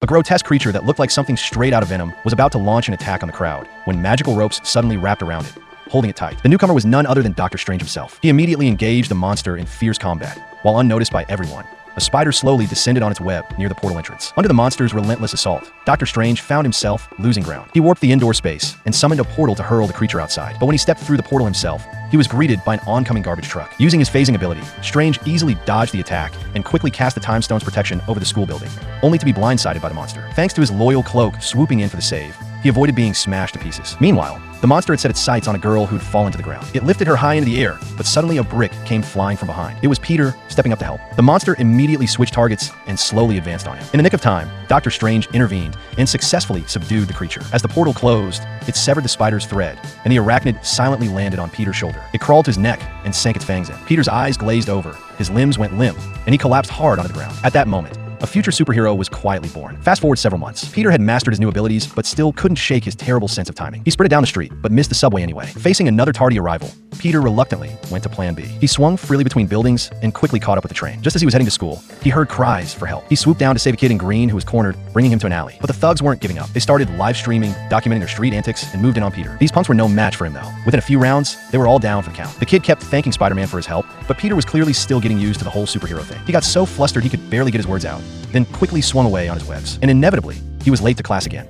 A grotesque creature that looked like something straight out of Venom was about to launch an attack on the crowd when magical ropes suddenly wrapped around it, holding it tight. The newcomer was none other than Dr. Strange himself. He immediately engaged the monster in fierce combat, while unnoticed by everyone. A spider slowly descended on its web near the portal entrance. Under the monster's relentless assault, Dr. Strange found himself losing ground. He warped the indoor space and summoned a portal to hurl the creature outside. But when he stepped through the portal himself, he was greeted by an oncoming garbage truck. Using his phasing ability, Strange easily dodged the attack and quickly cast the Time Stone's protection over the school building, only to be blindsided by the monster. Thanks to his loyal cloak swooping in for the save, he avoided being smashed to pieces. Meanwhile, the monster had set its sights on a girl who'd fallen to the ground. It lifted her high into the air, but suddenly a brick came flying from behind. It was Peter stepping up to help. The monster immediately switched targets and slowly advanced on him. In the nick of time, Dr. Strange intervened and successfully subdued the creature. As the portal closed, it severed the spider's thread, and the arachnid silently landed on Peter's shoulder. It crawled to his neck and sank its fangs in. Peter's eyes glazed over, his limbs went limp, and he collapsed hard onto the ground. At that moment, a future superhero was quietly born. Fast forward several months. Peter had mastered his new abilities, but still couldn't shake his terrible sense of timing. He sprinted down the street, but missed the subway anyway. Facing another tardy arrival, Peter reluctantly went to Plan B. He swung freely between buildings and quickly caught up with the train. Just as he was heading to school, he heard cries for help. He swooped down to save a kid in green who was cornered, bringing him to an alley. But the thugs weren't giving up. They started live streaming, documenting their street antics, and moved in on Peter. These punks were no match for him though. Within a few rounds, they were all down for the count. The kid kept thanking Spider-Man for his help, but Peter was clearly still getting used to the whole superhero thing. He got so flustered he could barely get his words out, then quickly swung away on his webs. And inevitably, he was late to class again.